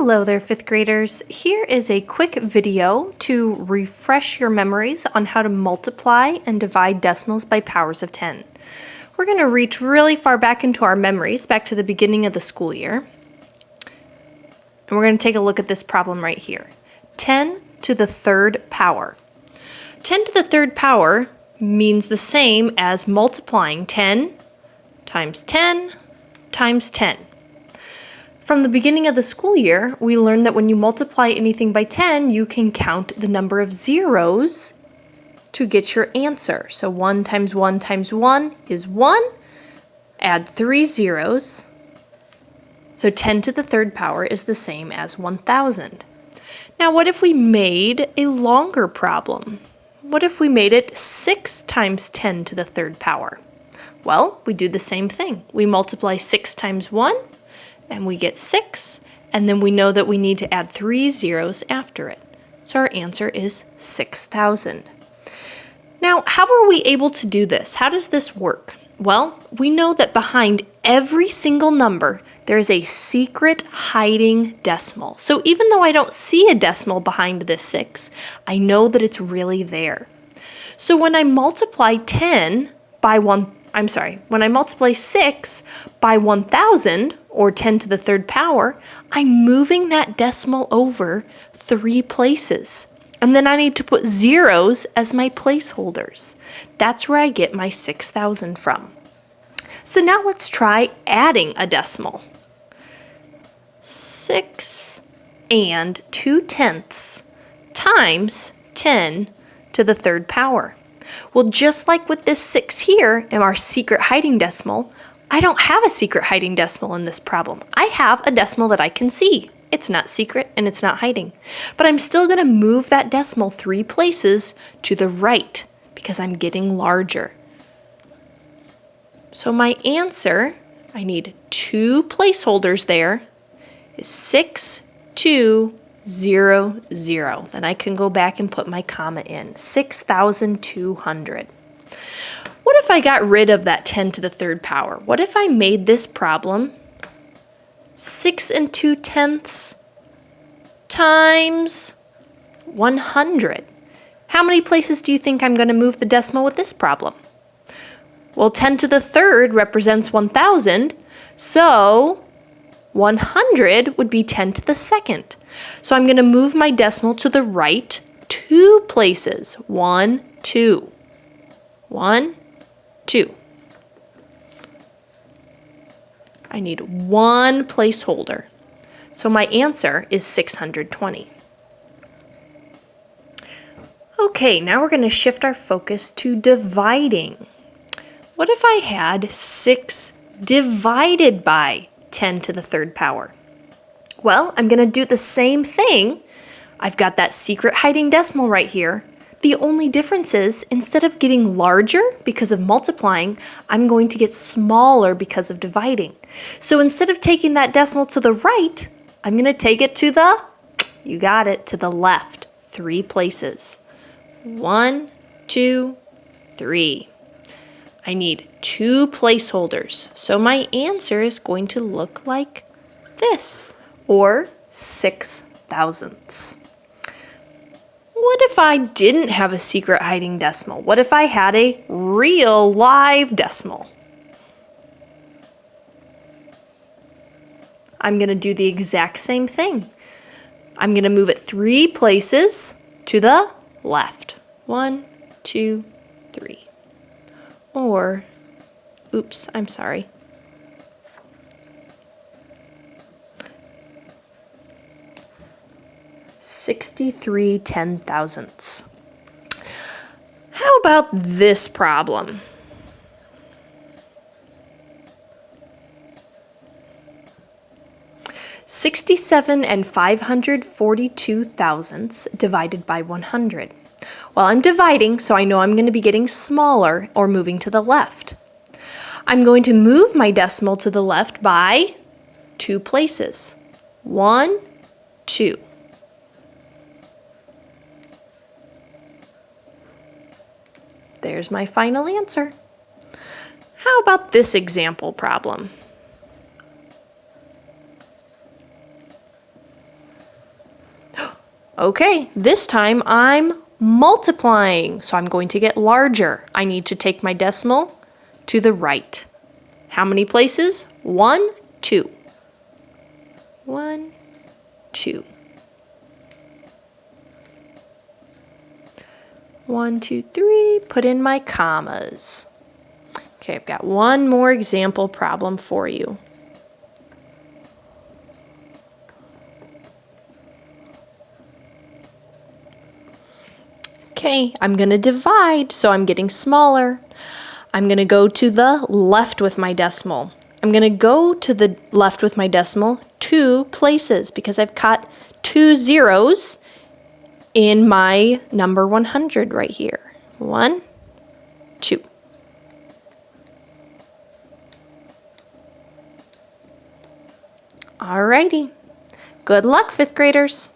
Hello there, fifth graders. Here is a quick video to refresh your memories on how to multiply and divide decimals by powers of 10. We're going to reach really far back into our memories, back to the beginning of the school year. And we're going to take a look at this problem right here. 10 to the third power. 10 to the third power means the same as multiplying 10 times 10 times 10. From the beginning of the school year, we learned that when you multiply anything by 10, you can count the number of zeros to get your answer. So 1 times 1 times 1 is 1. Add 3 zeros. So 10 to the third power is the same as 1,000. Now what if we made a longer problem? What if we made it 6 times 10 to the third power? Well, we do the same thing. We multiply 6 times 1. And we get 6, and then we know that we need to add 3 zeros after it. So our answer is 6,000. Now, how are we able to do this? How does this work? Well, we know that behind every single number, there's a secret hiding decimal. So even though I don't see a decimal behind this 6, I know that it's really there. So when I multiply when I multiply 6 by 1,000, or 10 to the third power, I'm moving that decimal over 3 places. And then I need to put zeros as my placeholders. That's where I get my 6,000 from. So now let's try adding a decimal. 6 and 2/10 times 10 to the third power. Well, just like with this 6 here in our secret hiding decimal, I don't have a secret hiding decimal in this problem. I have a decimal that I can see. It's not secret and it's not hiding. But I'm still going to move that decimal 3 places to the right because I'm getting larger. So my answer, I need 2 placeholders there, is 6200. Then I can go back and put my comma in. 6,200. What if I got rid of that 10 to the third power? What if I made this problem 6 and 2/10 times 100? How many places do you think I'm going to move the decimal with this problem? Well, 10 to the third represents 1,000, so 100 would be 10 to the second. So I'm going to move my decimal to the right 2 places. 1, 2. 1, 2. I need 1 placeholder. So my answer is 620. Okay, now we're going to shift our focus to dividing. What if I had 6 divided by 10 to the third power? Well, I'm going to do the same thing. I've got that secret hiding decimal right here. The only difference is, instead of getting larger because of multiplying, I'm going to get smaller because of dividing. So instead of taking that decimal to the right, I'm going to take it to the, you got it, to the left, 3 places. 1, 2, 3. I need 2 placeholders. So my answer is going to look like this, or 6,000ths. What if I didn't have a secret hiding decimal? What if I had a real live decimal? I'm going to do the exact same thing. I'm going to move it 3 places to the left. 1, 2, 3. Or, oops, I'm sorry. $63.10. How about this problem? $67 and 542 thousandths divided by 100. Well, I'm dividing, so I know I'm going to be getting smaller or moving to the left. I'm going to move my decimal to the left by 2 places. 1, 2. There's my final answer. How about this example problem? Okay, this time I'm multiplying, so I'm going to get larger. I need to take my decimal to the right. How many places? 1, 2. 1, 2. 1, 2, 3. Put in my commas. Okay, I've got one more example problem for you. Okay, I'm going to divide, so I'm getting smaller. I'm going to go to the left with my decimal. I'm going to go to the left with my decimal 2 places because I've got 2 zeros in my number 100 right here. 1, 2. Alrighty. Good luck, 5th graders.